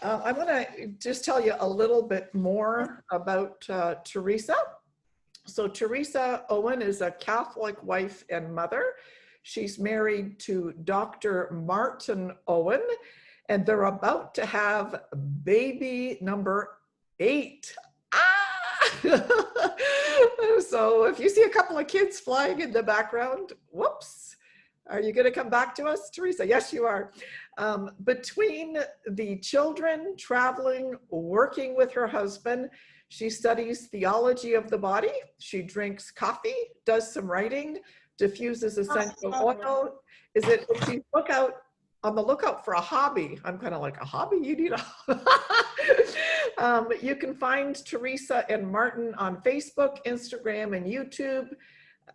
I'm going to just tell you a little bit more about Theresa. So Theresa Owen is a Catholic wife and mother. She's married to Dr. Martin Owen, and they're about to have baby number 8. So if you see a couple of kids flying in the background, whoops. Are you going to come back to us, Theresa? Yes, you are. Between the children, traveling, working with her husband, she studies theology of the body. She drinks coffee, does some writing, diffuses essential oil. If you look out on the lookout for a hobby, I'm kind of like, a hobby? You need a you can find Theresa and Martin on Facebook, Instagram, and YouTube.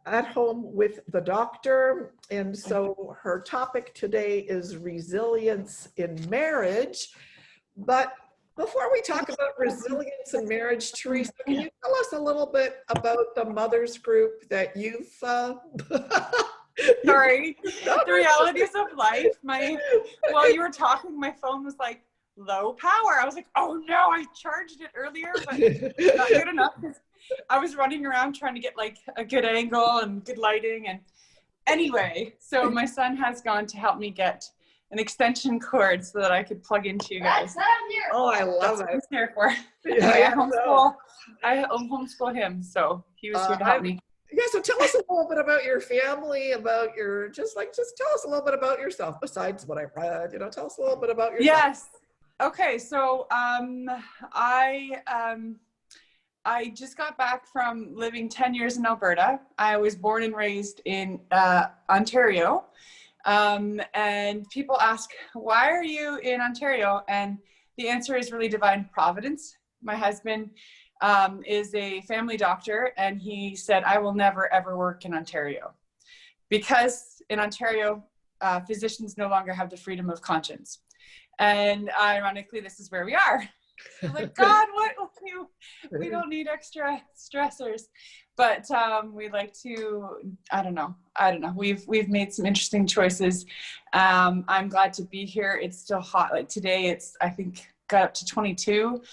At Home with the Doctor. And so her topic today is resilience in marriage. But before we talk about resilience in marriage, Theresa, can you tell us a little bit about the mothers group that you've Sorry, the realities of life. While you were talking, my phone was like low power. I was like, oh no, I charged it earlier, but not good enough. I was running around trying to get like a good angle and good lighting. And anyway, so my son has gone to help me get an extension cord so that I could plug into you guys. Oh, I love That's what he's here for. Yeah, I homeschool him, so he was here to help me. Yeah, so tell us a little bit about your family, about your, just tell us a little bit about yourself besides what I read, tell us a little bit about yourself. Yes. Okay, so I just got back from living 10 years in Alberta. I was born and raised in Ontario. And people ask, why are you in Ontario? And the answer is really divine providence. My husband is a family doctor, and he said, I will never, ever work in Ontario. Because in Ontario, physicians no longer have the freedom of conscience. And ironically, this is where we are. I'm like, God, what we don't need extra stressors, but we like to, I don't know. We've made some interesting choices. I'm glad to be here. It's still hot. Like today, it's, I think, got up to 22.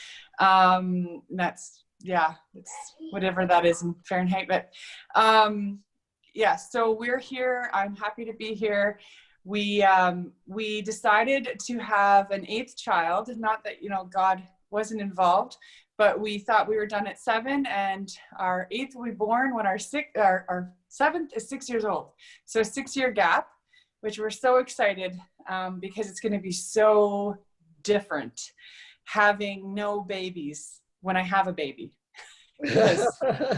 That's, yeah, it's whatever that is in Fahrenheit, but yeah, so we're here. I'm happy to be here. We decided to have an 8th child, not that, God wasn't involved, but we thought we were done at 7, and our 8th will be born when our 7th is 6 years old. So a 6-year gap, which we're so excited because it's going to be so different having no babies when I have a baby. Because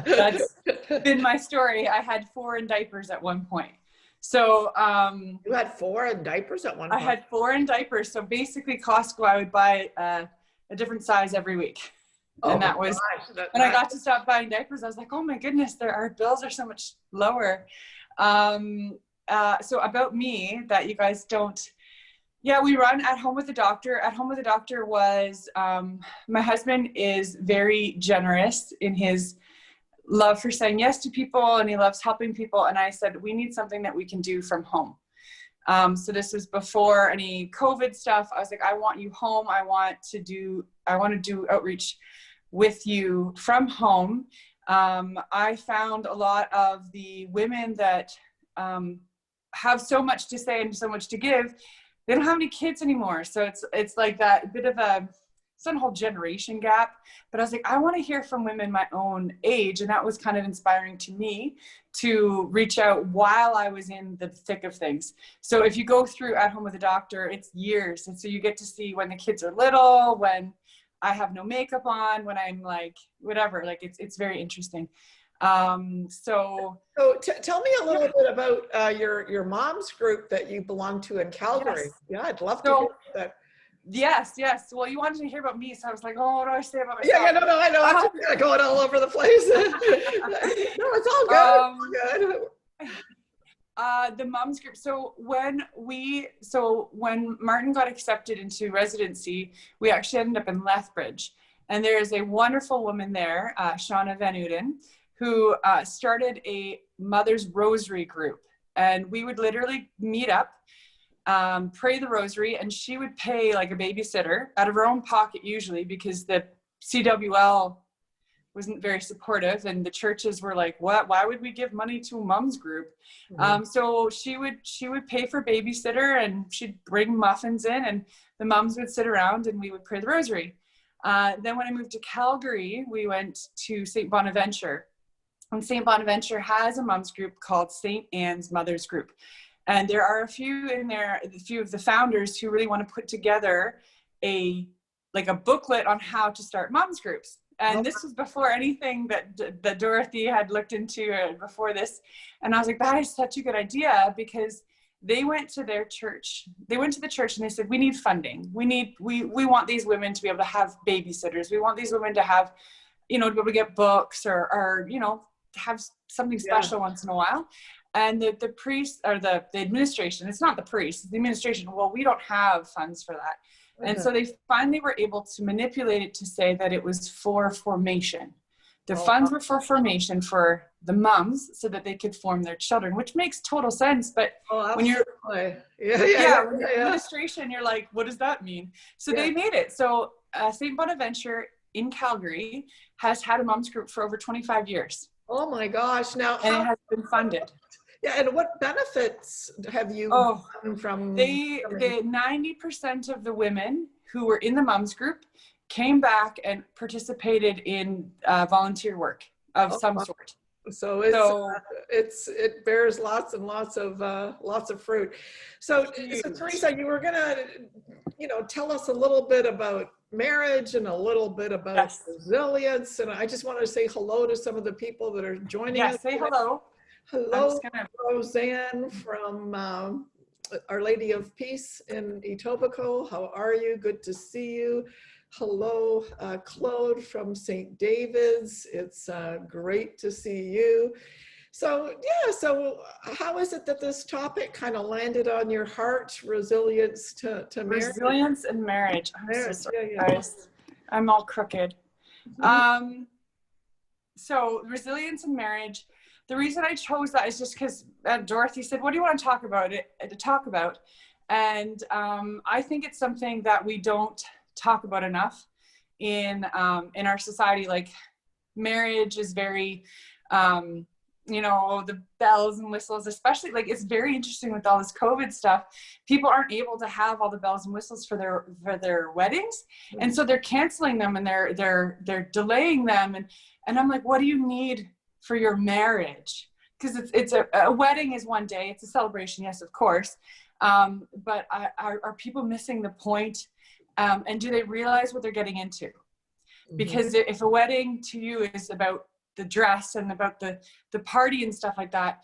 that's been my story. I had 4 in diapers at one point. So you had 4 in diapers at one point? I had 4 in diapers. So basically Costco, I would buy a different size every week. And that was, when I got to stop buying diapers, I was like, oh my goodness, our bills are so much lower. So about me, that you guys don't, yeah, we run At Home with the Doctor. At Home with the Doctor was, my husband is very generous in his love for saying yes to people, and he loves helping people. And I said, we need something that we can do from home. So this was before any COVID stuff. I was like, I want you home. I want to do outreach with you from home. I found a lot of the women that have so much to say and so much to give, they don't have any kids anymore. So it's like that bit of it's not a whole generation gap, but I was like, I want to hear from women my own age. And that was kind of inspiring to me to reach out while I was in the thick of things. So if you go through At Home with a Doctor, it's years. And so you get to see when the kids are little, when I have no makeup on, when I'm like, whatever, like it's very interesting. So tell me a little bit about your mom's group that you belong to in Calgary. Yes. Yeah, I'd love to hear that. Yes. Well, you wanted to hear about me, so I was like, oh, what do I say about myself? Yeah, no, I know. I'm just kind of going all over the place. No, it's all good. The mom's group. So when Martin got accepted into residency, we actually ended up in Lethbridge, and there's a wonderful woman there, Shauna Van Uden, who started a Mother's Rosary group, and we would literally meet up pray the rosary, and she would pay like a babysitter out of her own pocket usually, because the CWL wasn't very supportive, and the churches were like, what, why would we give money to a mom's group? So she would pay for babysitter, and she'd bring muffins in, and the moms would sit around and we would pray the rosary. Then when I moved to Calgary, we went to St. Bonaventure, and St. Bonaventure has a mom's group called St. Anne's Mothers Group. And there are a few in there, a few of the founders who really want to put together a booklet on how to start moms groups. And this was before anything that Dorothy had looked into before this. And I was like, that is such a good idea, because they went to their church. They went to the church and they said, we need funding. We want these women to be able to have babysitters. We want these women to have, to be able to get books or have something special once in a while. And the priest, or the administration, it's not the priest, it's the administration, well, we don't have funds for that. And so they finally were able to manipulate it to say that it was for formation. The funds were for formation for the moms so that they could form their children, which makes total sense. But when you're administration, you're like, what does that mean? So they made it. So St. Bonaventure in Calgary has had a moms group for over 25 years. Oh my gosh. Now, and it has been funded. Yeah, and what benefits have you gotten from? The 90% of the women who were in the moms group came back and participated in volunteer work of some sort. So it bears lots and lots of fruit. So Theresa, you were gonna, tell us a little bit about marriage and a little bit about resilience, and I just wanted to say hello to some of the people that are joining us. Say hello. Hello, Roseanne from Our Lady of Peace in Etobicoke. How are you? Good to see you. Hello, Claude from St. David's. It's great to see you. So how is it that this topic kind of landed on your heart? Resilience to marriage? Resilience and marriage. I'm so sorry, guys. I'm all crooked. So resilience and marriage. The reason I chose that is just because Dorothy said, what do you want to talk about? And I think it's something that we don't talk about enough in our society. Like, marriage is very, the bells and whistles, especially, like, it's very interesting with all this COVID stuff. People aren't able to have all the bells and whistles for their weddings. And so they're canceling them, and they're delaying them. And I'm like, what do you need for your marriage? Because it's a wedding is one day, it's a celebration, yes, of course, but are people missing the point? And do they realize what they're getting into? Because if a wedding to you is about the dress and about the party and stuff like that,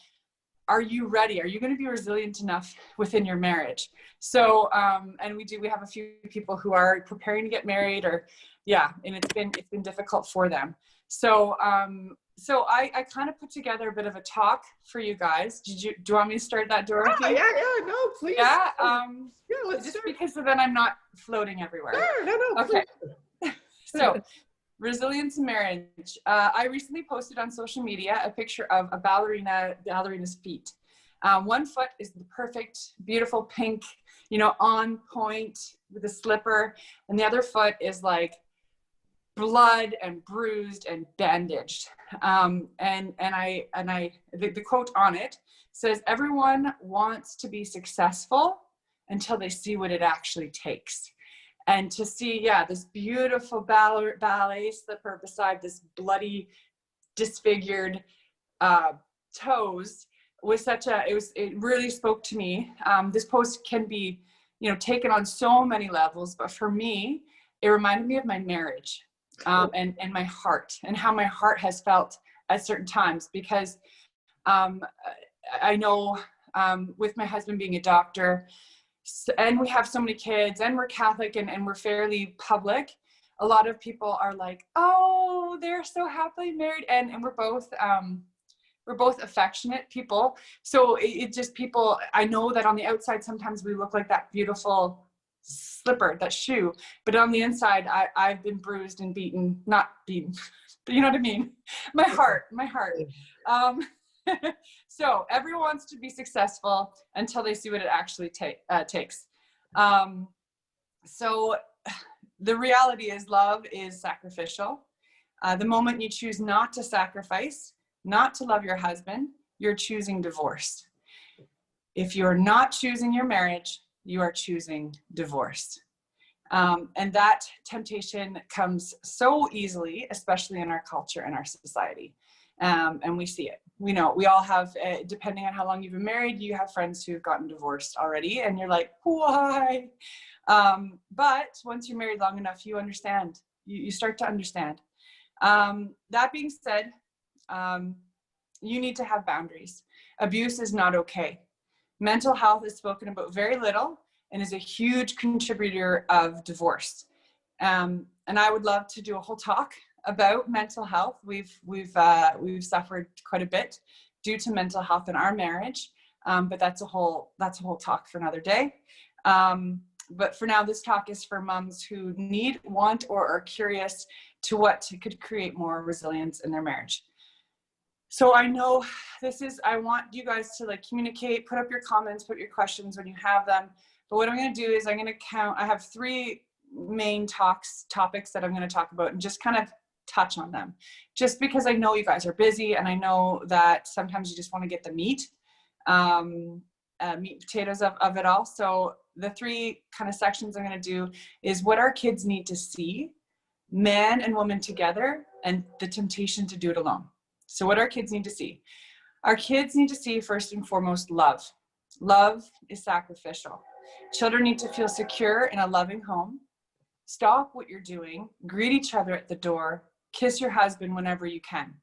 are you ready? Are you going to be resilient enough within your marriage? So and we have a few people who are preparing to get married, and it's been difficult for them. So I kind of put together a bit of a talk for you guys. Do you want me to start that, Dorothy? No, please. Let's just start. because then I'm not floating everywhere. Sure, no, okay. So, resilience in marriage. I recently posted on social media a picture of a ballerina's feet. One foot is the perfect, beautiful pink, on point with a slipper, and the other foot is like blood and bruised and bandaged. The quote on it says, everyone wants to be successful until they see what it actually takes. And to see, this beautiful ballet slipper beside this bloody, disfigured toes was it really spoke to me. This post can be, taken on so many levels, but for me, it reminded me of my marriage. And my heart, and how my heart has felt at certain times, because I know with my husband being a doctor, and we have so many kids, and we're Catholic, and we're fairly public, a lot of people are like, oh, they're so happily married, and we're both affectionate people. So it just, people, I know that on the outside sometimes we look like that beautiful slipper, that shoe, but on the inside I've been bruised and not beaten, but you know what I mean. My heart. So everyone wants to be successful until they see what it actually takes. So the reality is love is sacrificial. The moment you choose not to sacrifice, not to love your husband, you're choosing divorce. If you're not choosing your marriage, you are choosing divorce. And that temptation comes so easily, especially in our culture and our society. And we see it. We know, we all have, depending on how long you've been married, you have friends who've gotten divorced already, and you're like, why? But once you're married long enough, you understand. You start to understand. That being said, you need to have boundaries. Abuse is not okay. Mental health is spoken about very little and is a huge contributor of divorce. And I would love to do a whole talk about mental health. We've suffered quite a bit due to mental health in our marriage, but that's a whole talk for another day. But for now, this talk is for moms who need, want, or are curious to what could create more resilience in their marriage. So I know I want you guys to like communicate, put up your comments, put your questions when you have them. But what I'm going to do is I'm going to count, I have 3 main topics that I'm going to talk about and just kind of touch on them. Just because I know you guys are busy and I know that sometimes you just want to get the meat and potatoes of it all. So the 3 kind of sections I'm going to do is what our kids need to see, man and woman together, and the temptation to do it alone. So what our kids need to see. Our kids need to see, first and foremost, love. Love is sacrificial. Children need to feel secure in a loving home. Stop what you're doing, greet each other at the door, kiss your husband whenever you can.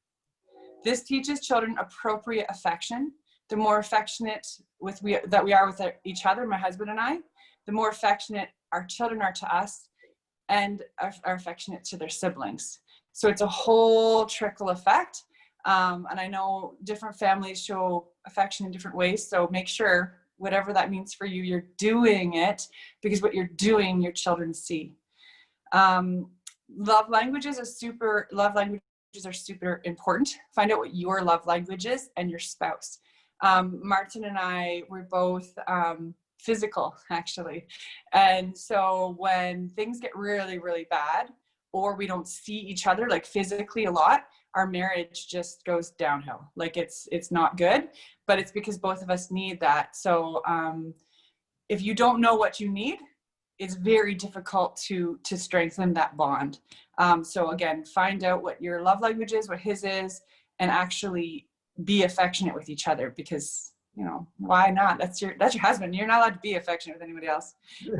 This teaches children appropriate affection. The more affectionate that we are with each other, my husband and I, the more affectionate our children are to us and are affectionate to their siblings. So it's a whole trickle effect. And I know different families show affection in different ways. So make sure whatever that means for you, you're doing it, because what you're doing, your children see. Love languages are super important. Find out what your love language is and your spouse. Martin and I were both physical, actually. And so when things get really, really bad, or we don't see each other like physically a lot, our marriage just goes downhill. Like it's not good, but it's because both of us need that. So if you don't know what you need, it's very difficult to strengthen that bond. So again, find out what your love language is, what his is, and actually be affectionate with each other, because you know, why not? That's your husband. You're not allowed to be affectionate with anybody else. In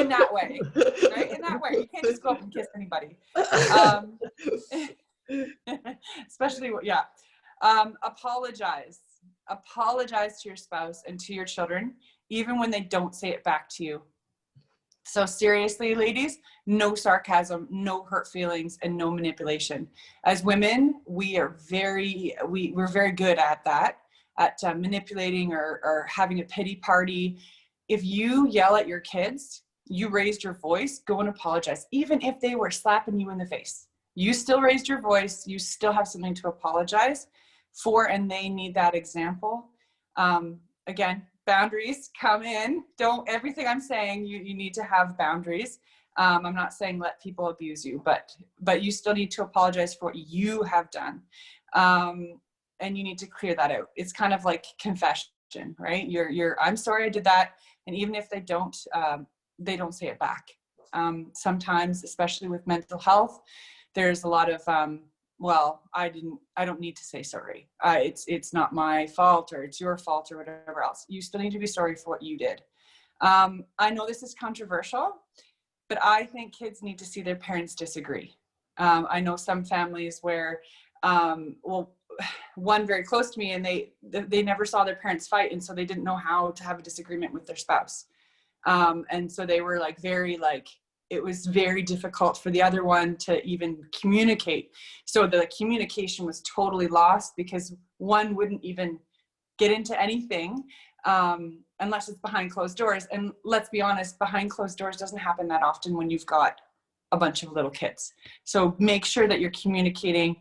that way, right? In that way, you can't just go up and kiss anybody. Especially, yeah. Apologize to your spouse and to your children, even when they don't say it back to you. So seriously, ladies, no sarcasm, no hurt feelings, and no manipulation. As women, we're very good at that, at manipulating or having a pity party. If you yell at your kids, you raised your voice, go and apologize. Even if they were slapping you in the face, you still raised your voice, you still have something to apologize for, and they need that example. Again, boundaries come in. Don't, everything I'm saying, you need to have boundaries. I'm not saying let people abuse you, but you still need to apologize for what you have done. And you need to clear that out. It's kind of like confession, right? I'm sorry I did that. And even if they don't say it back. Sometimes, especially with mental health, there's a lot of, well, I don't need to say sorry. It's not my fault, or it's your fault, or whatever else. You still need to be sorry for what you did. I know this is controversial, but I think kids need to see their parents disagree. I know some families where, one very close to me, and they never saw their parents fight, and so they didn't know how to have a disagreement with their spouse. And so they were it was very difficult for the other one to even communicate. So the communication was totally lost, because one wouldn't even get into anything unless it's behind closed doors. And let's be honest, behind closed doors doesn't happen that often when you've got a bunch of little kids. So make sure that you're communicating,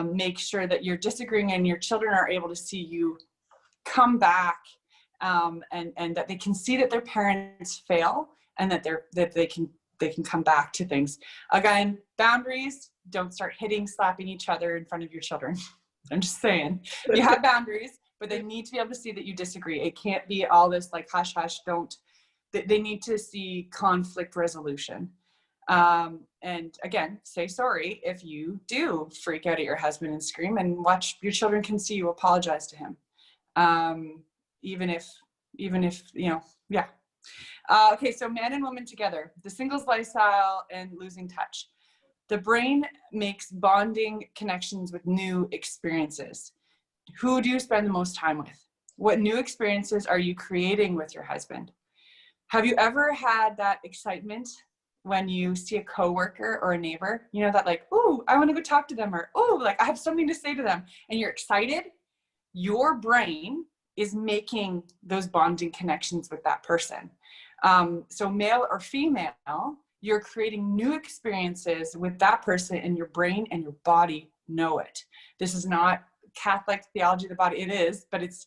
make sure that you're disagreeing and your children are able to see you come back, and that they can see that their parents fail and that they can come back to things. Again, boundaries, don't start hitting, slapping each other in front of your children. I'm just saying, you have boundaries, but they need to be able to see that you disagree. It can't be all this like hush hush, don't. They need to see conflict resolution. And again, say sorry if you do freak out at your husband and scream, and watch your children can see you apologize to him. Even if, yeah. Okay, so man and woman together, the singles lifestyle and losing touch. The brain makes bonding connections with new experiences. Who do you spend the most time with? What new experiences are you creating with your husband? Have you ever had that excitement when you see a coworker or a neighbor, that like, oh, I want to go talk to them, or, oh, like I have something to say to them, and you're excited? Your brain is making those bonding connections with that person. So male or female, you're creating new experiences with that person, and your brain and your body know it. This is not Catholic theology of the body. It is, but it's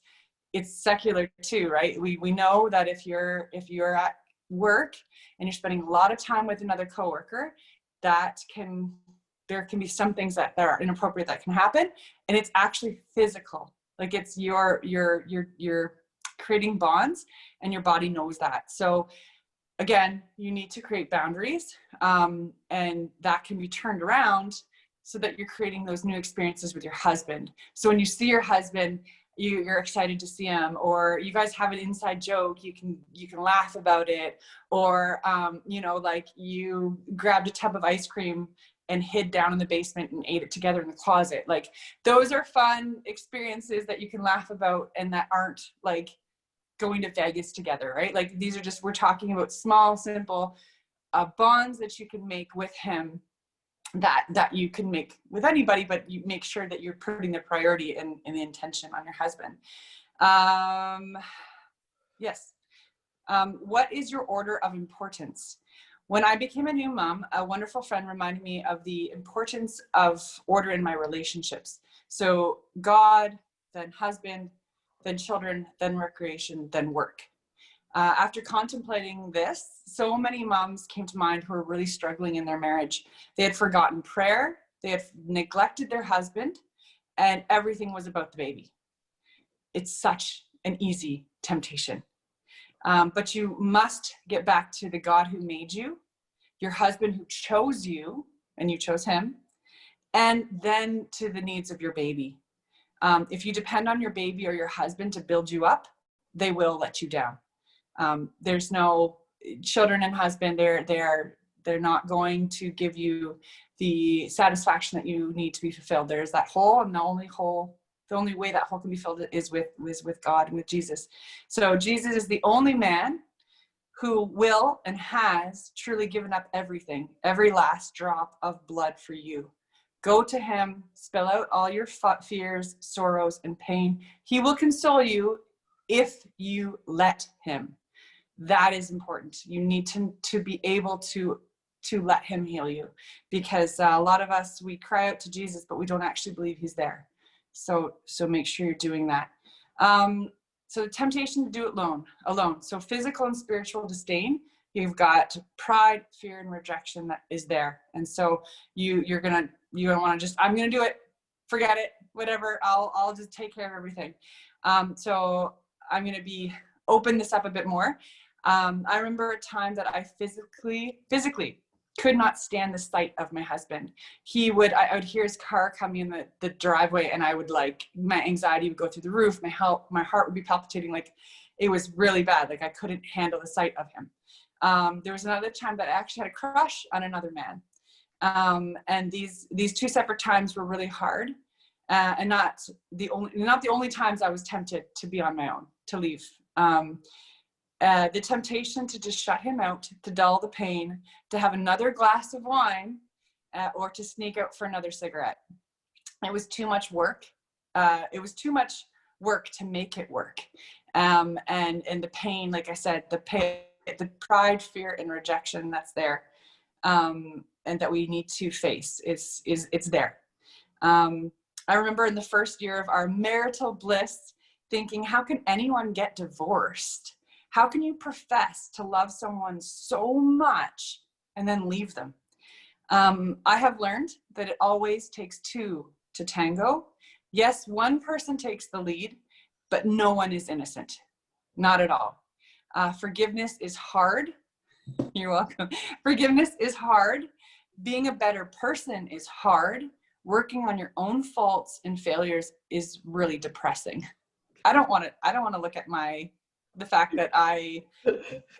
secular too, right? We know that if you're at work and you're spending a lot of time with another coworker, there can be some things that are inappropriate that can happen, and it's actually physical. Like it's you're creating bonds, and your body knows that. So again, you need to create boundaries, and that can be turned around so that you're creating those new experiences with your husband. So when you see your husband, you're excited to see him, or you guys have an inside joke, you can laugh about it, or like you grabbed a tub of ice cream and hid down in the basement and ate it together in the closet. Like those are fun experiences that you can laugh about, and that aren't like going to Vegas together, right? Like these are just, we're talking about small, simple bonds that you can make with him, that you can make with anybody, but you make sure that you're putting the priority and the intention on your husband. Yes. What is your order of importance? When I became a new mom, a wonderful friend reminded me of the importance of order in my relationships. So God, then husband, then children, then recreation, then work. After contemplating this, so many moms came to mind who were really struggling in their marriage. They had forgotten prayer, they had neglected their husband, and everything was about the baby. It's such an easy temptation. But you must get back to the God who made you, your husband who chose you, and you chose him, and then to the needs of your baby. If you depend on your baby or your husband to build you up, they will let you down. There's no children and husband, they're not going to give you the satisfaction that you need to be fulfilled. There's that hole, and the only way that hole can be filled is with God and with Jesus. So Jesus is the only man who will and has truly given up everything, every last drop of blood for you. Go to him, spill out all your fears, sorrows, and pain. He will console you if you let him. That is important. You need to be able to let him heal you, because a lot of us, we cry out to Jesus, but we don't actually believe he's there. So make sure you're doing that. So the temptation to do it alone. So physical and spiritual disdain, you've got pride, fear, and rejection that is there. And so you don't want to just, I'm going to do it, forget it, whatever. I'll just take care of everything. So I'm going to open this up a bit more. I remember a time that I physically could not stand the sight of my husband. I would hear his car coming in the driveway, and I would my anxiety would go through the roof. My heart would be palpitating. Like it was really bad. Like I couldn't handle the sight of him. There was another time that I actually had a crush on another man. And these two separate times were really hard. And not the only times I was tempted to be on my own, to leave. The temptation to just shut him out, to dull the pain, to have another glass of wine, or to sneak out for another cigarette. It was too much work. It was too much work to make it work. And the pain, like I said, the pride, fear, and rejection that's there. and that we need to face. It's there. I remember in the first year of our marital bliss thinking, how can anyone get divorced? How can you profess to love someone so much and then leave them? I have learned that it always takes two to tango. Yes, one person takes the lead, but no one is innocent. Not at all. Forgiveness is hard. You're welcome. Forgiveness is hard. Being a better person is hard. Working on your own faults and failures is really depressing. I don't want to look at the fact that I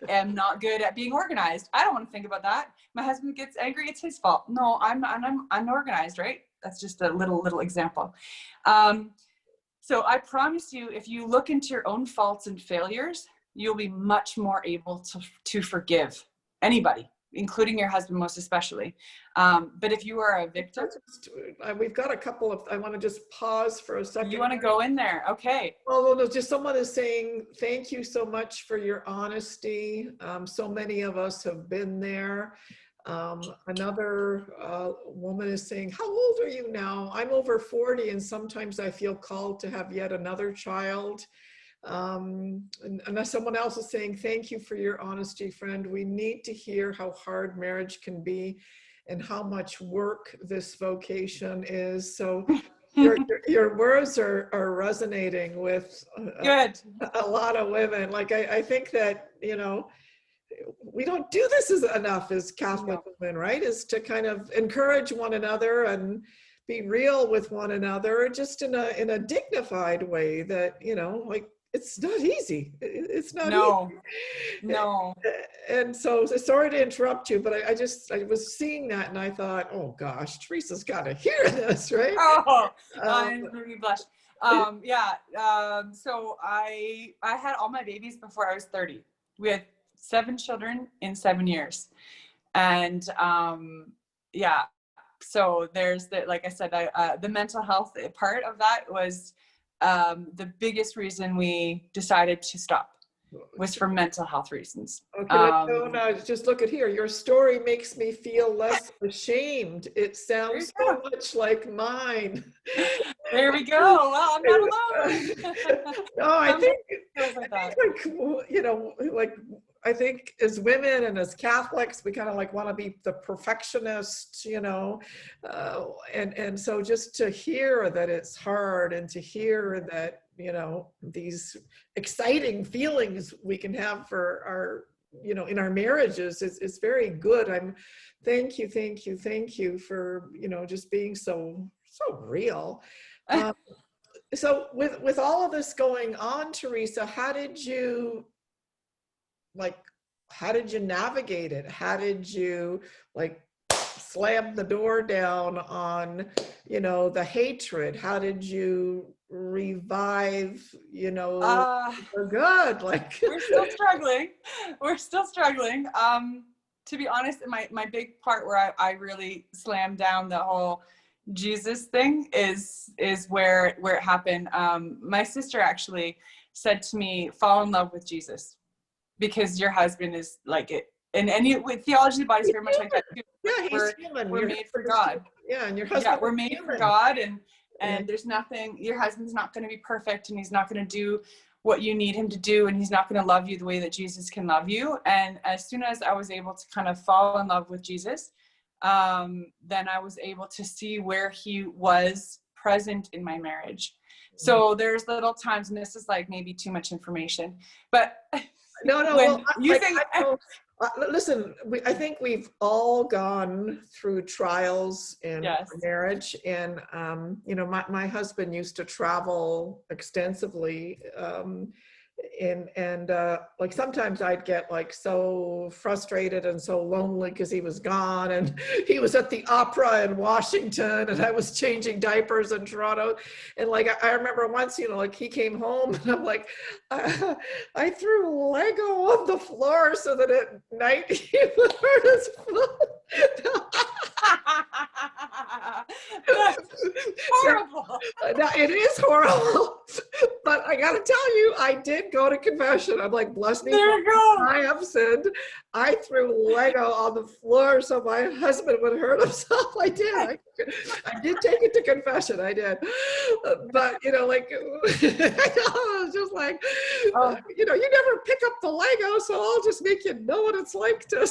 am not good at being organized. I don't want to think about that. My husband gets angry, it's his fault. No, I'm unorganized, right? That's just a little example. So I promise you, if you look into your own faults and failures, you'll be much more able to forgive anybody, including your husband, most especially. But if you are a victim, we've got a couple of, I want to just pause for a second. You want to go in there? Okay. Oh, no, just someone is saying, thank you so much for your honesty. So many of us have been there. Another woman is saying, how old are you now? I'm over 40 and sometimes I feel called to have yet another child. And someone else is saying, thank you for your honesty, friend. We need to hear how hard marriage can be and how much work this vocation is. So your words are resonating with a lot of women. Like I think that, you know, we don't do this enough as Catholic women, right? Is to kind of encourage one another and be real with one another, just in a dignified way that, you know, like, it's not easy. It's not easy. No. And so sorry to interrupt you, but I was seeing that and I thought, oh gosh, Theresa's got to hear this, right? Oh, I'm really blush. So I had all my babies before I was 30. We had 7 children in 7 years. And so there's like I said, the mental health part of that was the biggest reason we decided to stop was for mental health reasons. Okay, no, just look at here. Your story makes me feel less ashamed. It sounds so much like mine. There we go. Well, I'm not alone. No, I think like, you know, like, I think as women and as Catholics, we kind of like want to be the perfectionists, you know, and so just to hear that it's hard and to hear that, you know, these exciting feelings we can have for our, you know, in our marriages is very good. Thank you for, you know, just being so real. So with all of this going on, Theresa, how did you navigate it? How did you like slam the door down on, you know, the hatred? How did you revive, you know, for good? Like we're still struggling. To be honest, my big part where I really slammed down the whole Jesus thing is where it happened. My sister actually said to me, fall in love with Jesus, because your husband is like it. And with theology, the body's very much like that too. Yeah, he's human. We're made for God. Yeah, and your husband. Yeah, we're made for God, and there's nothing. Your husband's not going to be perfect, and he's not going to do what you need him to do, and he's not going to love you the way that Jesus can love you. And as soon as I was able to kind of fall in love with Jesus, then I was able to see where he was present in my marriage. So there's little times, and this is like maybe too much information, but no. Listen, I think we've all gone through trials in marriage, and you know, my husband used to travel extensively, and like sometimes I'd get like so frustrated and so lonely because he was gone, and he was at the opera in Washington and I was changing diapers in Toronto. And like I remember once, you know, like he came home and I'm like, I threw Lego on the floor so that at night he would hurt his foot. That's horrible. It is horrible, but I got to tell you, I did go to confession. I'm like, bless me, There you go. I have sinned. I threw Lego on the floor so my husband would hurt himself. I did. I did take it to confession. I did. But, you know, like, I was just like, Oh. you know, you never pick up the Lego, so I'll just make you know what it's like to,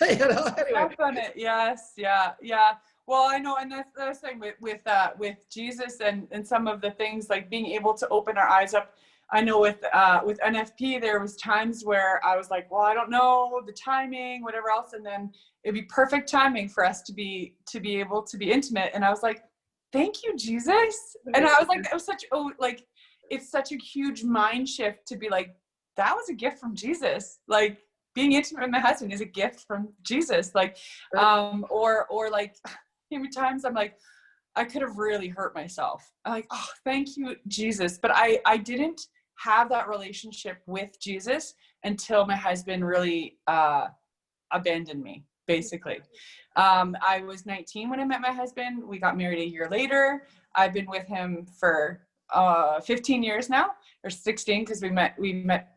you know, anyway. Step on it. Yes. Yeah. Yeah. Well, I know, and that's the thing with Jesus and some of the things, like being able to open our eyes up. I know with NFP, there was times where I was like, well, I don't know the timing, whatever else, and then it'd be perfect timing for us to be able to be intimate. And I was like, thank you, Jesus. And I was like, it was such it's such a huge mind shift to be like, that was a gift from Jesus. Like being intimate with my husband is a gift from Jesus. Like, or like, how many times I'm like, I could have really hurt myself. I'm like, oh, thank you, Jesus. But I didn't have that relationship with Jesus until my husband really abandoned me, basically. I was 19 when I met my husband. We got married a year later. I've been with him for 15 years now, or 16, because we met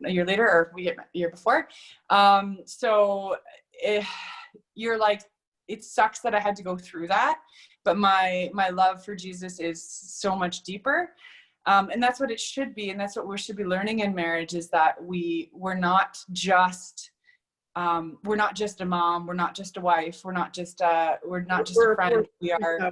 a year later, or we met a year before. So you're like, it sucks that I had to go through that, but my love for Jesus is so much deeper. And that's what it should be. And that's what we should be learning in marriage, is that we're not just a mom, we're not just a wife, we're not just a friend.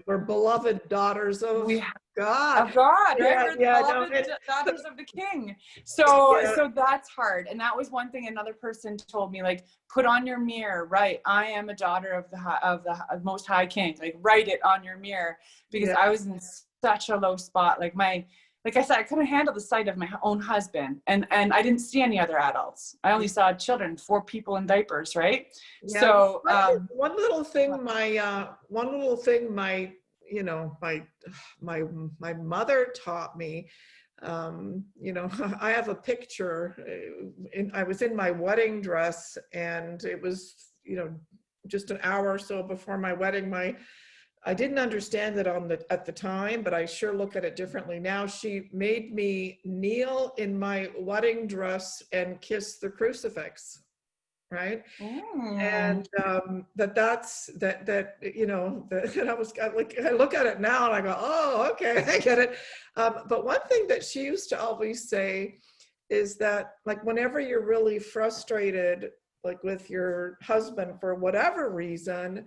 We're beloved daughters of God. Of God, right? Yeah, We're the beloved daughters of the King. So that's hard. And that was one thing another person told me, like, put on your mirror, right? I am a daughter of the Most High King. Like, write it on your mirror, because I was in such a low spot. Like I said, I couldn't handle the sight of my own husband, and I didn't see any other adults. I only saw children, 4 people in diapers, right? Yeah. So one little thing my mother taught me. You know, I have a picture. I was in my wedding dress, and it was, you know, just an hour or so before my wedding. I didn't understand it at the time, but I sure look at it differently now. She made me kneel in my wedding dress and kiss the crucifix, right? And that you know, that I was like, I look at it now and I go, oh, okay, I get it. But one thing that she used to always say is that, like, whenever you're really frustrated, like with your husband for whatever reason,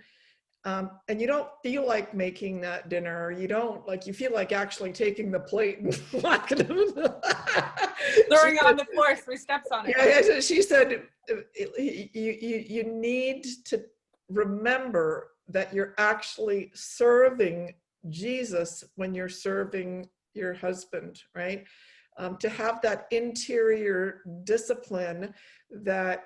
and you don't feel like making that dinner, you feel like actually taking the plate and whacking it. throwing it on the floor, 3 steps on it. Yeah, she said, you need to remember that you're actually serving Jesus when you're serving your husband, right? To have that interior discipline that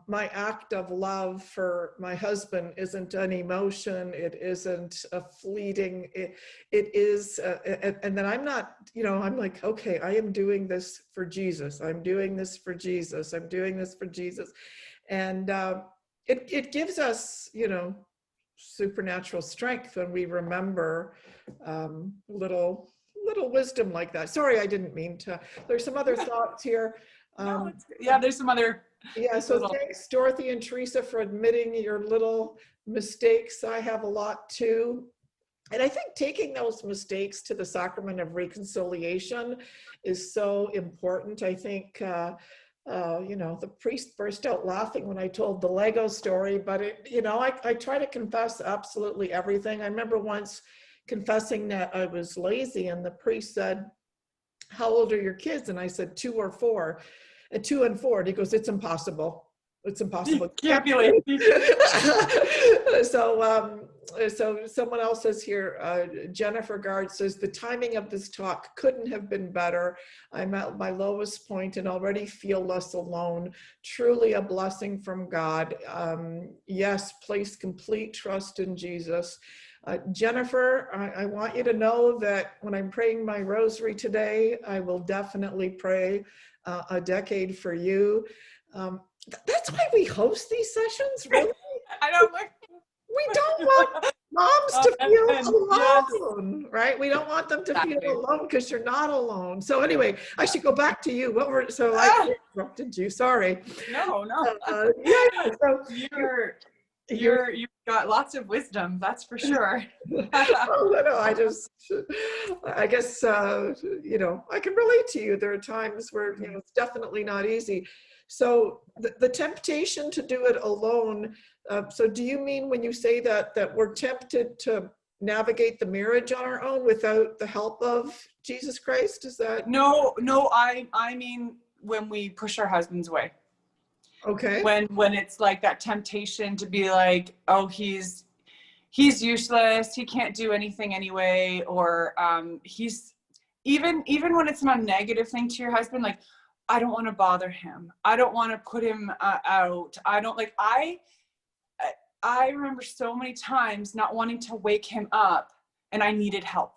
my act of love for my husband isn't an emotion, it isn't a fleeting, it is, and then I'm not, you know, I'm like, okay, I am doing this for Jesus. I'm doing this for Jesus. I'm doing this for Jesus. And it gives us, you know, supernatural strength when we remember little wisdom like that. Sorry, I didn't mean to. There's some other thoughts here. No, there's some other. Yeah, so thanks, Dorothy and Theresa, for admitting your little mistakes. I have a lot too. And I think taking those mistakes to the sacrament of reconciliation is so important. I think, you know, the priest burst out laughing when I told the Lego story, but you know, I try to confess absolutely everything. I remember once confessing that I was lazy, and the priest said, how old are your kids? And I said, 2 or 4. 2 and 4, and he goes, it's impossible. It's impossible. Can't be late. So someone else says here, Jennifer Gard says, the timing of this talk couldn't have been better. I'm at my lowest point and already feel less alone. Truly a blessing from God. Yes, place complete trust in Jesus. Jennifer, I want you to know that when I'm praying my rosary today, I will definitely pray a decade for you. That's why we host these sessions, really. I don't. moms Oh, to feel yes, alone, right? We don't want them to feel exactly. alone because you're not alone. So anyway, I should go back to you. So I Ah, interrupted you. Sorry. no. Yeah. So You've got lots of wisdom, that's for sure. well, no, I guess, I can relate to you. There are times where, it's definitely not easy. So the temptation to do it alone. So do you mean when you say that we're tempted to navigate the marriage on our own without the help of Jesus Christ? Is that No, I mean when we push our husbands away. okay? When it's like that temptation to be like, oh, he's useless, he can't do anything anyway, or he's even when it's not a negative thing to your husband, like, I don't want to bother him, I don't want to put him out, I don't like, I remember so many times not wanting to wake him up, and I needed help.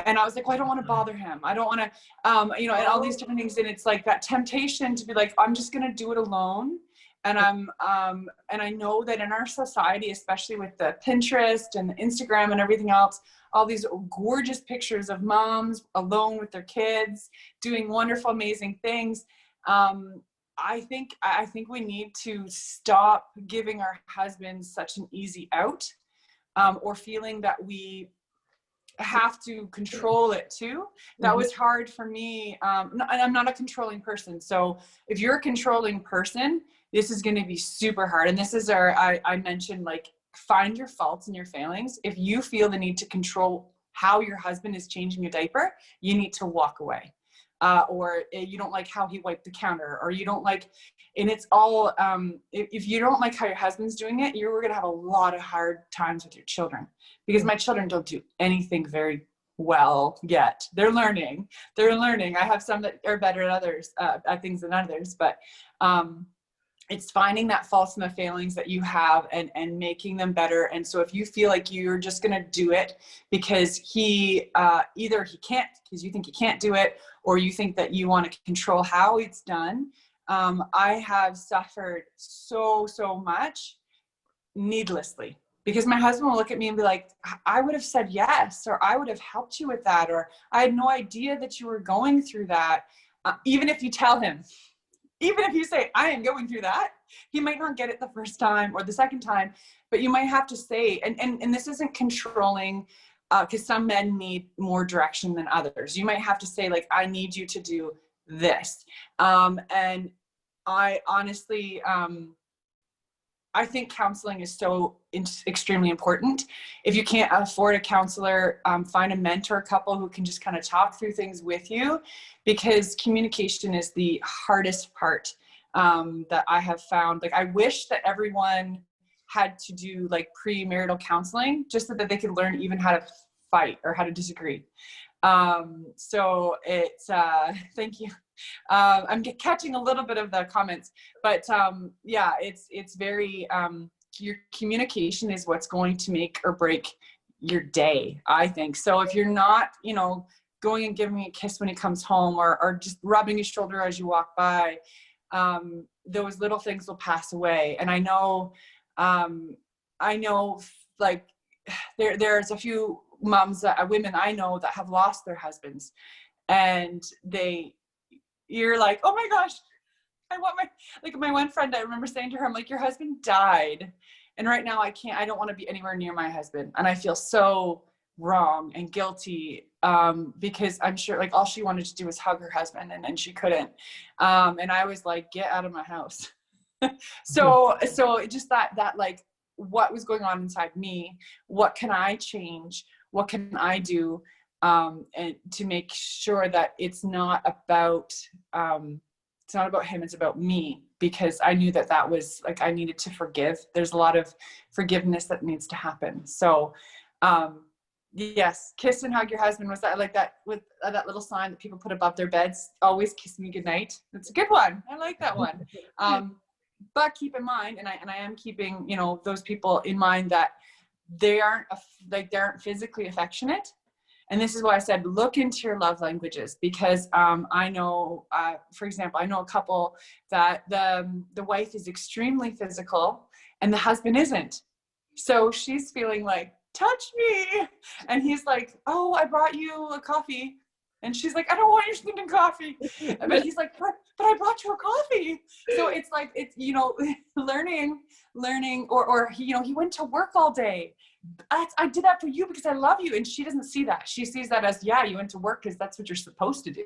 And I was like, well, I don't want to bother him, I don't want to, and all these different things. And it's like that temptation to be like, I'm just going to do it alone. And and I know that in our society, especially with the Pinterest and the Instagram and everything else, all these gorgeous pictures of moms alone with their kids doing wonderful, amazing things. I think we need to stop giving our husbands such an easy out, or feeling that we have to control it too. That was hard for me. And I'm not a controlling person. So if you're a controlling person, this is going to be super hard. And this is I mentioned, like, find your faults and your failings. If you feel the need to control how your husband is changing a diaper, you need to walk away. Or you don't like how he wiped the counter, or you don't like, and it's all, if you don't like how your husband's doing it, you're going to have a lot of hard times with your children, because my children don't do anything very well yet. They're learning. I have some that are better at others, at things than others, but it's finding that faults and the failings that you have, and making them better. And so if you feel like you're just going to do it because he, either he can't, because you think he can't do it, or you think that you want to control how it's done. I have suffered so much needlessly, because my husband will look at me and be like, I would have said yes, or I would have helped you with that, or I had no idea that you were going through that. Even if you tell him, even if you say, I am going through that, he might not get it the first time or the second time, but you might have to say, and this isn't controlling, because some men need more direction than others. You might have to say, like, I need you to do this. And I honestly, I think counseling is so extremely important. If you can't afford a counselor, find a mentor couple who can just kind of talk through things with you, because communication is the hardest part that I have found. Like, I wish that everyone had to do like premarital counseling, just so that they could learn even how to fight or how to disagree. So it's, thank you. I'm catching a little bit of the comments, but yeah, it's very, your communication is what's going to make or break your day, I think. So if you're not, going and giving a kiss when he comes home, or just rubbing his shoulder as you walk by, those little things will pass away. And I know like there's a few moms, women I know that have lost their husbands, and you're like, oh my gosh, I want my one friend, I remember saying to her, I'm like, your husband died, and right now I don't want to be anywhere near my husband. And I feel so wrong and guilty, because I'm sure, like, all she wanted to do was hug her husband, and she couldn't. And I was like, get out of my house. So just that like, what was going on inside me, what can I change, what can I do, and to make sure that it's not about him, it's about me, because I knew that was like, I needed to forgive. There's a lot of forgiveness that needs to happen. So yes, kiss and hug your husband. Was that like that, with that little sign that people put above their beds, always kiss me goodnight? That's a good one. I like that one. But keep in mind, and I am keeping, those people in mind, that they aren't physically affectionate. And this is why I said, look into your love languages, because I know, for example, I know a couple that the wife is extremely physical and the husband isn't. So she's feeling like touch me. And he's like, oh, I brought you a coffee. And she's like, I don't want your stinking coffee. But he's like, but I brought you a coffee. So it's like, it's, you know, learning, or he, you know, he went to work all day. I did that for you because I love you. And she doesn't see that. She sees that as, yeah, you went to work because that's what you're supposed to do.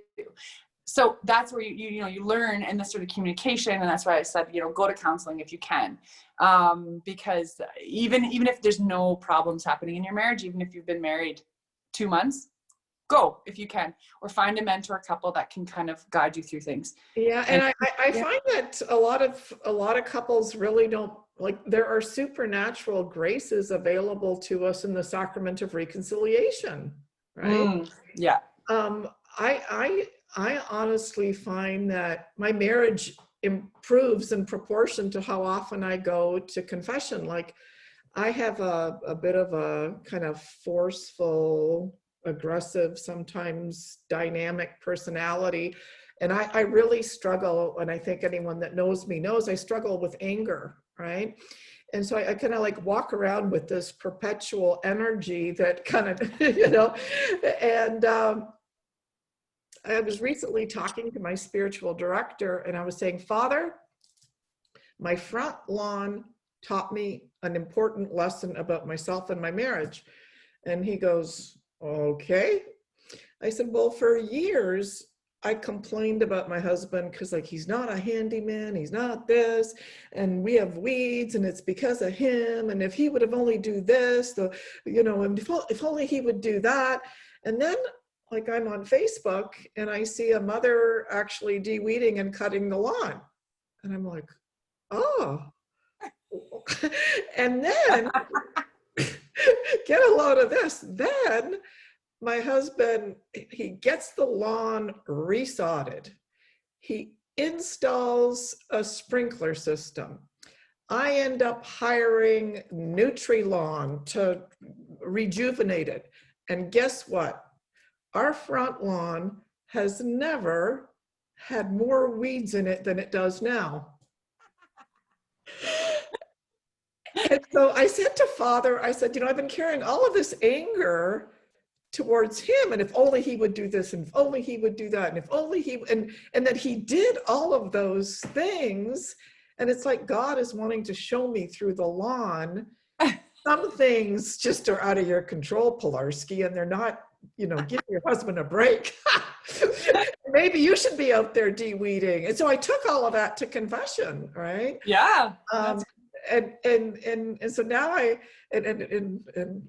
So that's where you learn in this sort of communication. And that's why I said, you know, go to counseling if you can. Because even if there's no problems happening in your marriage, even if you've been married 2 months, go if you can, or find a mentor couple that can kind of guide you through things. Yeah, and I find that a lot of couples really don't, like, there are supernatural graces available to us in the sacrament of reconciliation, right? Yeah. I honestly find that my marriage improves in proportion to how often I go to confession. Like, I have a bit of a kind of forceful, aggressive, sometimes dynamic personality. And I really struggle, and I think anyone that knows me knows I struggle with anger, right? And so I kind of like walk around with this perpetual energy that kind of, you know, and I was recently talking to my spiritual director, and I was saying, Father, my front lawn taught me an important lesson about myself and my marriage. And he goes, okay. I said, well, for years, I complained about my husband because, like, he's not a handyman, he's not this, and we have weeds, and it's because of him. And if he would have only do this, you know, and if only he would do that. And then, like, I'm on Facebook and I see a mother actually de-weeding and cutting the lawn. And I'm like, oh. And then, get a load of this. Then my husband, he gets the lawn resodded. He installs a sprinkler system. I end up hiring Nutri-Lawn to rejuvenate it. And guess what? Our front lawn has never had more weeds in it than it does now. And so I said to Father, I said, you know, I've been carrying all of this anger towards him, and if only he would do this, and if only he would do that, and if only he, and that he did all of those things. And it's like God is wanting to show me through the lawn, some things just are out of your control, Pilarski, and they're not, you know, give your husband a break. Maybe you should be out there de-weeding. And so I took all of that to confession, right? Yeah. And so now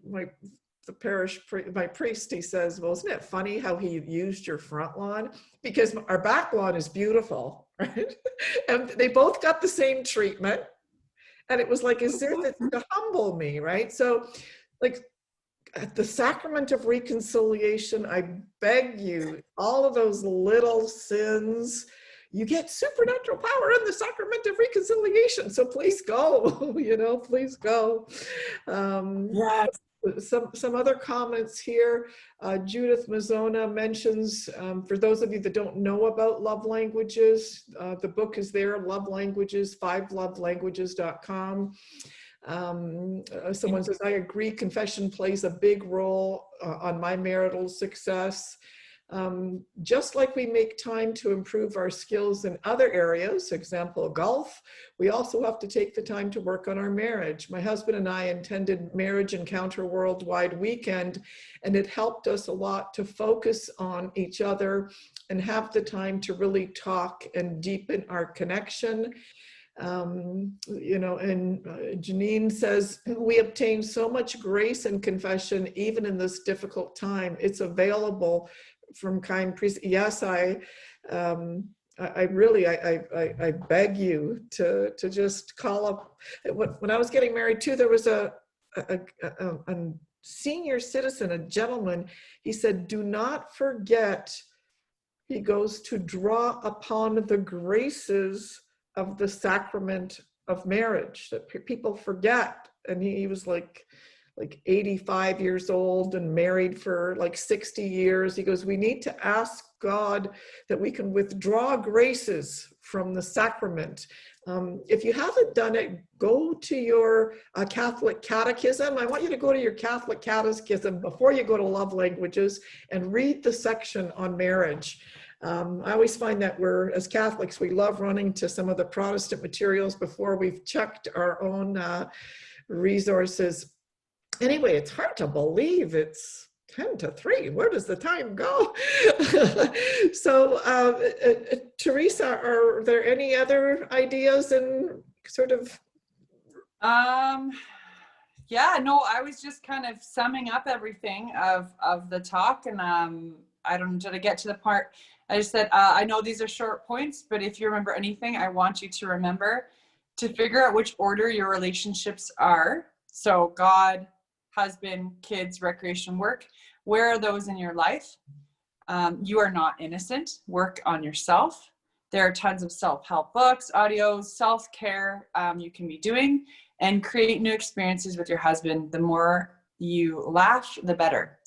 my priest, he says, well, isn't it funny how he used your front lawn? Because our back lawn is beautiful, right? And they both got the same treatment. And it was like, is there this to humble me, right? So, like, at the sacrament of reconciliation, I beg you, all of those little sins, you get supernatural power in the sacrament of reconciliation. So please go, you know, please go. Yes. Some other comments here. Judith Mazzona mentions, for those of you that don't know about love languages, the book is there, Love Languages, 5lovelanguages.com. Someone says, I agree, confession plays a big role on my marital success. Just like we make time to improve our skills in other areas, example, golf, we also have to take the time to work on our marriage. My husband and I attended Marriage Encounter Worldwide Weekend, and it helped us a lot to focus on each other and have the time to really talk and deepen our connection. You know, and Janine says, we obtain so much grace in confession, even in this difficult time. It's available from kind priests. Yes, I really beg you to just call up. When I was getting married too, there was a senior citizen, a gentleman. He said, do not forget, he goes, to draw upon the graces of the sacrament of marriage that people forget. And he was like 85 years old and married for like 60 years. He goes, we need to ask God that we can withdraw graces from the sacrament If you haven't done it, go to your Catholic catechism. I want you to go to your Catholic catechism before you go to love languages and read the section on marriage. I always find that as Catholics, we love running to some of the Protestant materials before we've checked our own resources. Anyway, it's hard to believe it's 10 to 3. Where does the time go? So, Theresa, are there any other ideas and sort of? Yeah, no, I was just kind of summing up everything of the talk, and I don't know, did I get to the part? I just said, I know these are short points, but if you remember anything, I want you to remember to figure out which order your relationships are. So God, husband, kids, recreation, work. Where are those in your life? You are not innocent. Work on yourself. There are tons of self-help books, audios, self-care you can be doing, and create new experiences with your husband. The more you laugh, the better.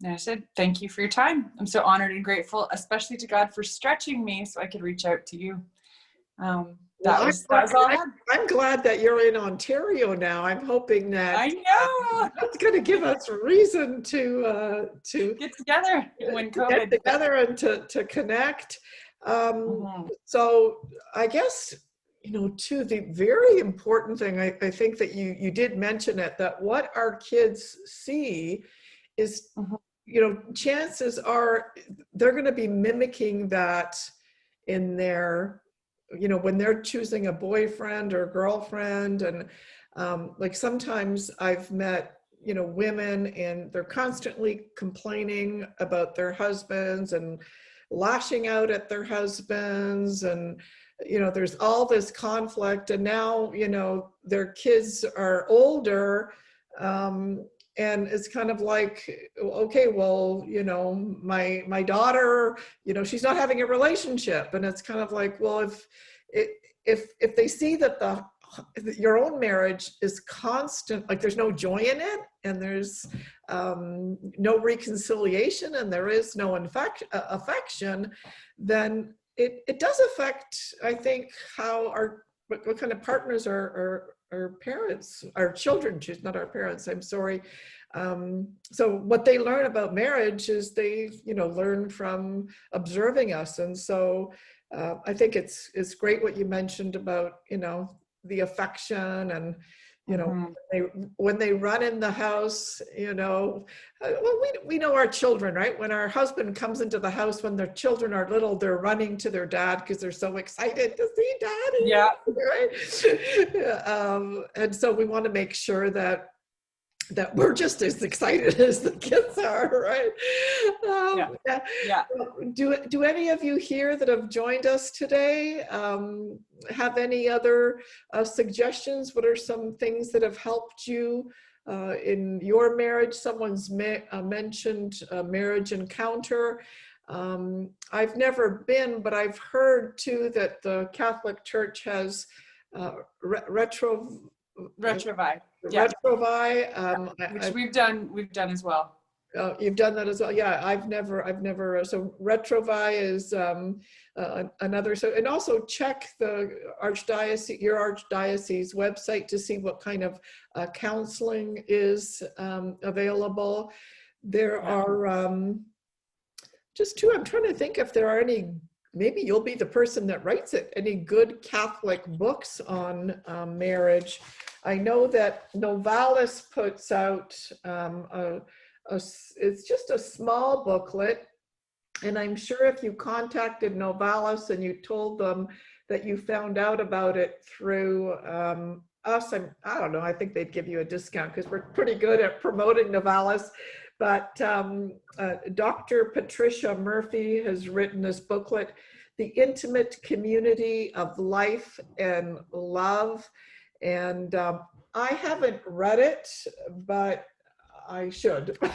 And I said, thank you for your time. I'm so honored and grateful, especially to God for stretching me so I could reach out to you. That was all I had. I'm glad that you're in Ontario now. I'm hoping that I know that's going to give us reason to get together when COVID. Get together and to connect. So I guess, too, the very important thing, I think that you did mention it, that what our kids see is, chances are they're going to be mimicking that in their, when they're choosing a boyfriend or girlfriend. And like sometimes I've met, women, and they're constantly complaining about their husbands and lashing out at their husbands, and there's all this conflict. And now their kids are older, and it's kind of like, okay, well, my daughter, she's not having a relationship. And it's kind of like, well, if they see that your own marriage is constant, like there's no joy in it, and there's no reconciliation, and there is no affection, then it does affect, I think, how what kind of partners our parents, our children choose, not our parents, I'm sorry. So what they learn about marriage is they, learn from observing us. And so I think it's great what you mentioned about, the affection, and, when they run in the house, well, we know our children, right? When our husband comes into the house, when their children are little, they're running to their dad because they're so excited to see daddy. Yeah. Right. And so we want to make sure that we're just as excited as the kids are, right? Yeah. Do any of you here that have joined us today have any other suggestions? What are some things that have helped you in your marriage? Someone's mentioned marriage encounter. I've never been, but I've heard too that the Catholic Church has Retrouvaille. Yeah. Retrouvaille, which we've done as well. You've done that as well. Yeah, I've never. So Retrouvaille is another. So, and also check your archdiocese website to see what kind of counseling is available. There are just two. I'm trying to think if there are any. Maybe you'll be the person that writes it. Any good Catholic books on marriage? I know that Novalis puts out it's just a small booklet, and I'm sure if you contacted Novalis and you told them that you found out about it through us, I don't know, I think they'd give you a discount because we're pretty good at promoting Novalis. But Dr. Patricia Murphy has written this booklet, The Intimate Community of Life and Love. And I haven't read it, but I should. I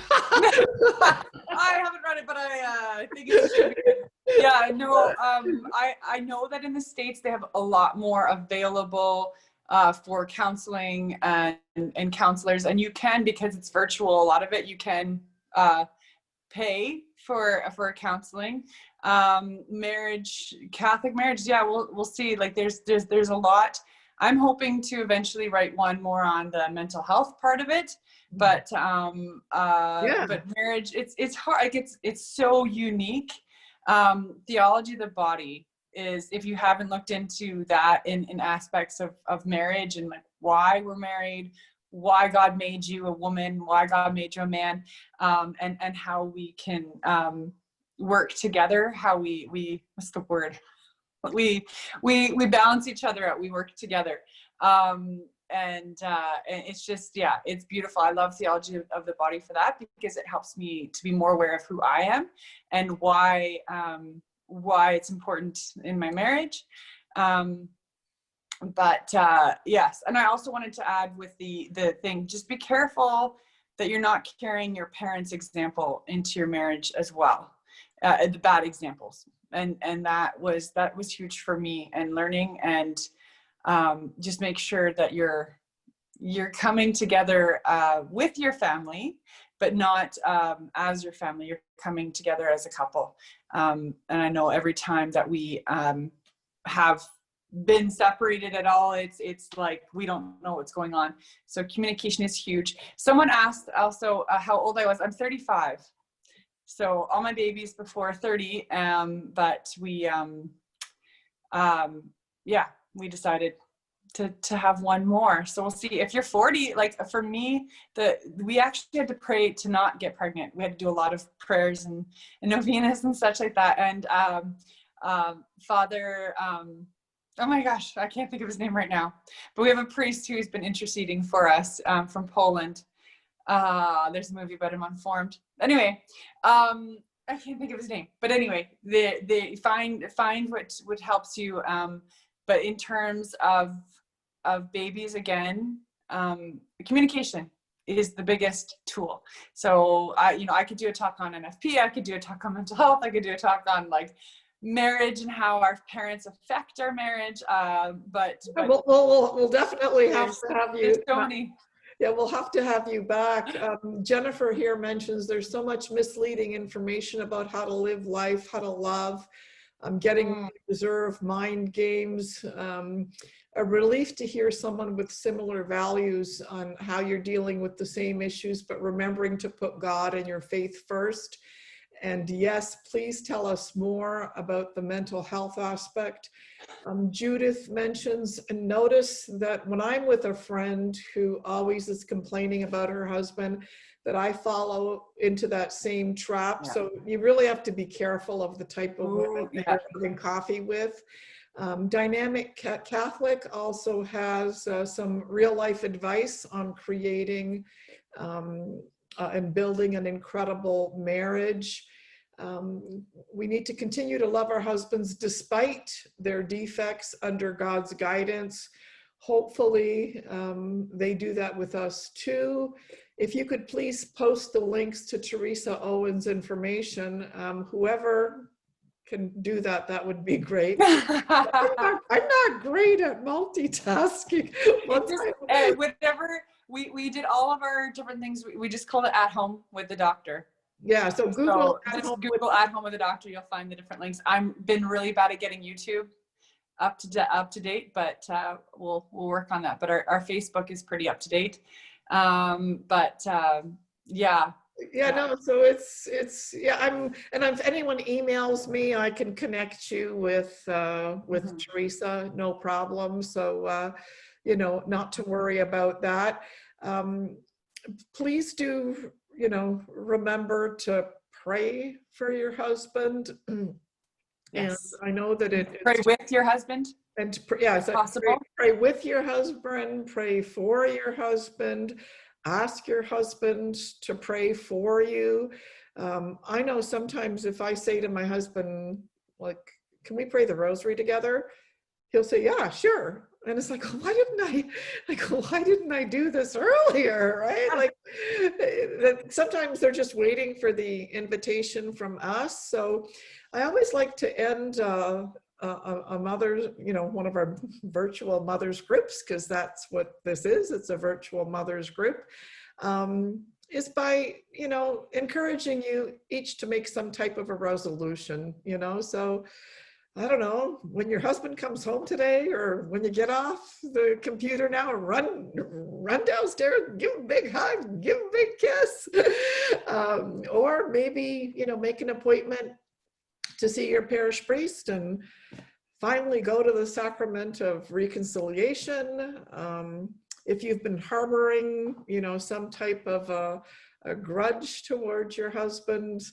haven't read it, but I think it should be good. Yeah, no, I know that in the States they have a lot more available for counseling and counselors, and you can, because it's virtual, a lot of it you can pay for counseling. Marriage, Catholic marriage, yeah, we'll see. Like there's a lot. I'm hoping to eventually write one more on the mental health part of it, but but marriage, it's hard. Like it's so unique. Theology of the body is, if you haven't looked into that in aspects of marriage and like why we're married, why God made you a woman, why God made you a man, and how we can work together, how we what's the word? We balance each other out, we work together. And it's just, yeah, it's beautiful. I love theology of the body for that, because it helps me to be more aware of who I am and why it's important in my marriage. But yes, and I also wanted to add with the thing, just be careful that you're not carrying your parents' example into your marriage as well, the bad examples. And that was huge for me, and learning, and just make sure that you're coming together with your family, but not as your family. You're coming together as a couple. And I know every time that we have been separated at all, it's like we don't know what's going on. So communication is huge. Someone asked also how old I was. I'm 35. So all my babies before 30, but we we decided to have one more. So we'll see. If you're 40, like for me, we actually had to pray to not get pregnant. We had to do a lot of prayers and novenas and such like that. And Father, oh my gosh, I can't think of his name right now, but we have a priest who's been interceding for us from Poland. There's a movie about him, Unformed. Anyway, I can't think of his name, but anyway, they find what helps you. But in terms of babies, again, communication is the biggest tool. So I could do a talk on NFP, I could do a talk on mental health, I could do a talk on like marriage and how our parents affect our marriage. But we'll definitely have to have you. There's so many. Yeah, we'll have to have you back. Jennifer here mentions there's so much misleading information about how to live life, how to love, getting reserve mind games. A relief to hear someone with similar values on how you're dealing with the same issues, but remembering to put God and your faith first. And yes, please tell us more about the mental health aspect. Judith mentions, and notice that when I'm with a friend who always is complaining about her husband, that I follow into that same trap. Yeah. So you really have to be careful of the type of women that you're having coffee with. Dynamic Catholic also has some real life advice on creating and building an incredible marriage. We need to continue to love our husbands despite their defects under God's guidance. Hopefully they do that with us too. If you could please post the links to Theresa Owen's information, whoever can do that, that would be great. I'm not great at multitasking. Whatever, we did all of our different things. We just called it At Home with the Doctor. Yeah, so Google At Home with the Doctor, you'll find the different links. I've been really bad at getting YouTube up to date, but we'll work on that. But our Facebook is pretty up to date. So it's if anyone emails me, I can connect you with Theresa, no problem. So not to worry about that. Please do remember to pray for your husband. Yes. And I know that pray with your husband. And possible. Pray with your husband, pray for your husband, ask your husband to pray for you. I know sometimes if I say to my husband, like, can we pray the rosary together? He'll say, yeah, sure. And it's like, why didn't I do this earlier, right? Like sometimes they're just waiting for the invitation from us. So I always like to end a mother's, one of our virtual mothers groups, because that's what this is. It's a virtual mothers group. is by, encouraging you each to make some type of a resolution, so I don't know, when your husband comes home today or when you get off the computer now, run downstairs, give him a big hug, give him a big kiss. Or maybe, make an appointment to see your parish priest and finally go to the sacrament of reconciliation. If you've been harboring, some type of a grudge towards your husband,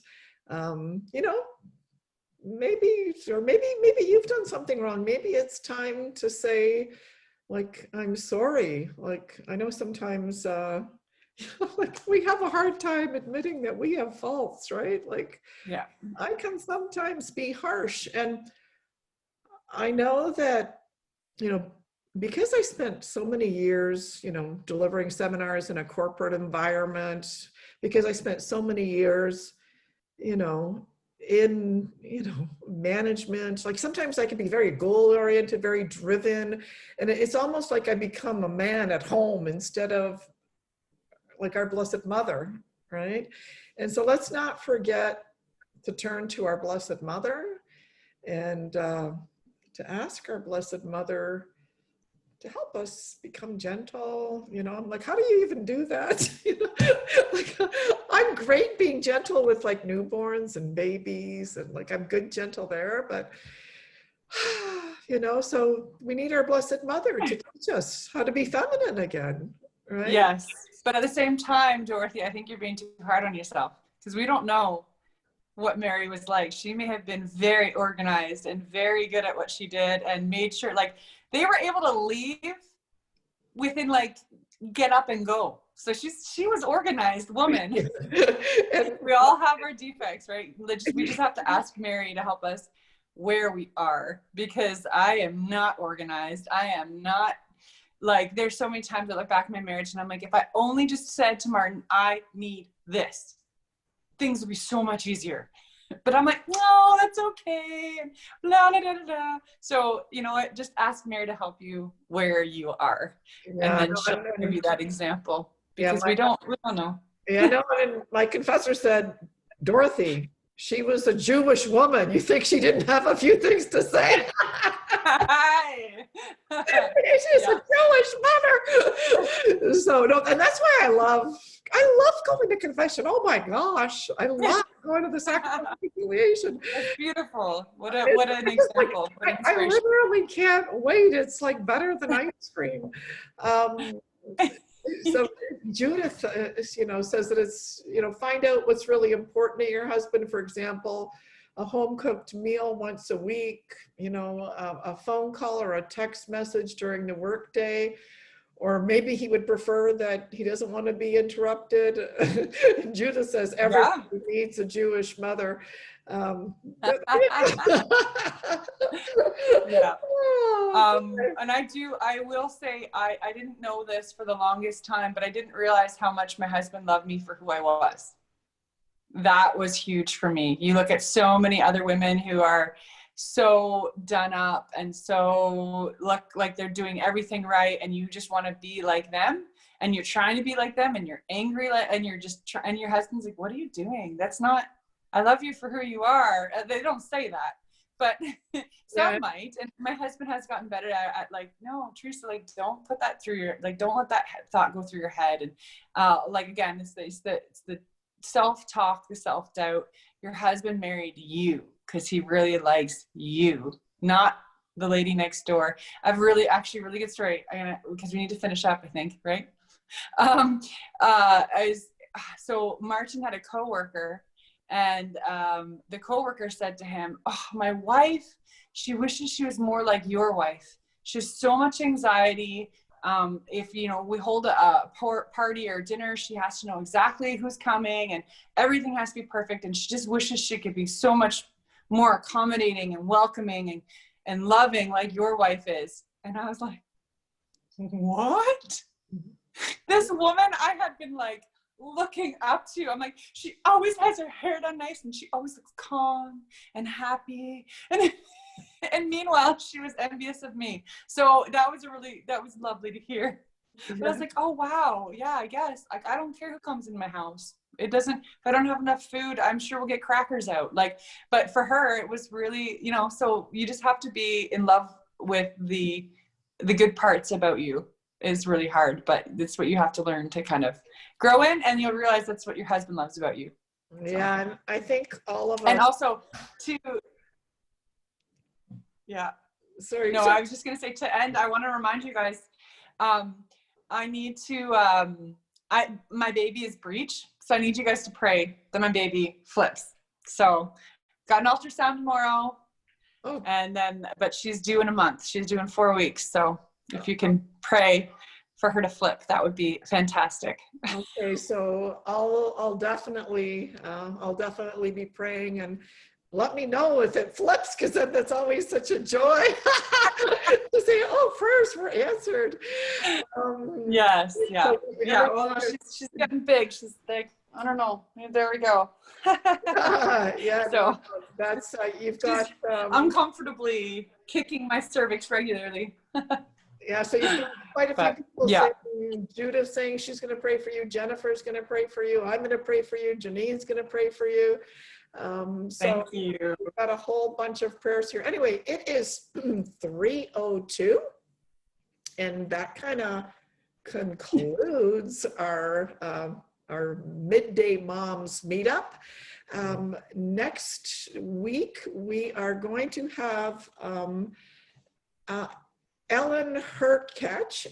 maybe you've done something wrong. Maybe it's time to say, like, I'm sorry. Like, I know sometimes like we have a hard time admitting that we have faults, right? Like, Yeah. I can sometimes be harsh. And I know that, because I spent so many years, delivering seminars in a corporate environment, because I spent so many years, in management, like sometimes I can be very goal oriented, very driven, and it's almost like I become a man at home instead of like our Blessed Mother, right? And so let's not forget to turn to our Blessed Mother and to ask our Blessed Mother to help us become gentle. I'm like, how do you even do that? Like, I'm great being gentle with like newborns and babies, and like I'm good gentle there, but so we need our Blessed Mother to teach us how to be feminine again, right? Yes. But at the same time, Dorothy, I think you're being too hard on yourself, because we don't know what Mary was like. She may have been very organized and very good at what she did and made sure, like, they were able to leave within, like, get up and go. So she was organized woman. And we all have our defects, right? We just have to ask Mary to help us where we are, because I am not organized. I am not, like, there's so many times I look back at my marriage and I'm like, if I only just said to Martin, I need this, things would be so much easier. But I'm like, no, that's okay. And blah, blah, blah, blah. So, you know what? Just ask Mary to help you where you are. Yeah, and then she'll give you that example, because yeah, we don't know. Yeah, no, and my confessor said, Dorothy, she was a Jewish woman. You think she didn't have a few things to say? She's a Jewish mother. So no, and that's why I love going to confession. Oh my gosh, I love going to the sacrament of reconciliation. That's beautiful. What an example. Like, I literally can't wait. It's like better than ice cream. So Judith, says that it's, find out what's really important to your husband. For example, a home cooked meal once a week, a phone call or a text message during the workday, or maybe he would prefer that he doesn't want to be interrupted. Judith says everybody needs a Jewish mother. Yeah. And I will say, I didn't know this for the longest time, but I didn't realize how much my husband loved me for who I was. That was huge for me. You look at so many other women who are so done up and so look like they're doing everything right, and you just want to be like them, and you're trying to be like them, and you're angry, and you're just and your husband's like, what are you doing? That's not, I love you for who you are. They don't say that, but some might. And my husband has gotten better at like, no, Theresa, like, don't put that through your, like, don't let that thought go through your head. And like, again, it's the self-talk, the self-doubt. Your husband married you because he really likes you, not the lady next door. I've really good story. Because we need to finish up, I think, right? So Martin had a coworker, and the coworker said to him, oh, my wife, she wishes she was more like your wife. She has so much anxiety. If, we hold a party or dinner, she has to know exactly who's coming, and everything has to be perfect. And she just wishes she could be so much more accommodating and welcoming and loving like your wife is. And I was like, what? This woman I had been like looking up to, I'm like, she always has her hair done nice, and she always looks calm and happy. And meanwhile, she was envious of me. So that was lovely to hear. But I was like, oh wow, yeah, I guess. Like, I don't care who comes in my house. It doesn't, if I don't have enough food, I'm sure we'll get crackers out. Like, but for her, it was really, you know, so you just have to be in love with the good parts about you. Is really hard, but it's what you have to learn to kind of grow in, and you'll realize that's what your husband loves about you. Yeah, and I think all of us. And also to, yeah. Sorry. No, I was just gonna say, to end, I want to remind you guys, I need to, my baby is breech, so I need you guys to pray that my baby flips. So, got an ultrasound tomorrow, and then, but she's due in a month. She's due in 4 weeks. So, if you can pray for her to flip, that would be fantastic. Okay, so I'll definitely be praying, and let me know if it flips, because then that's always such a joy to say, oh, prayers were answered. Yes, yeah, So yeah. Well, she's getting big. She's like, I don't know. There we go. Yeah. So that's you've got uncomfortably kicking my cervix regularly. Yeah, so you've got quite a few people saying, Judith saying she's going to pray for you, Jennifer's going to pray for you, I'm going to pray for you, Janine's going to pray for you. Thank you. We've got a whole bunch of prayers here. Anyway, it is 3:02, and that kind of concludes our Midday Moms meetup. Next week, we are going to have Ellen Hurtkatch.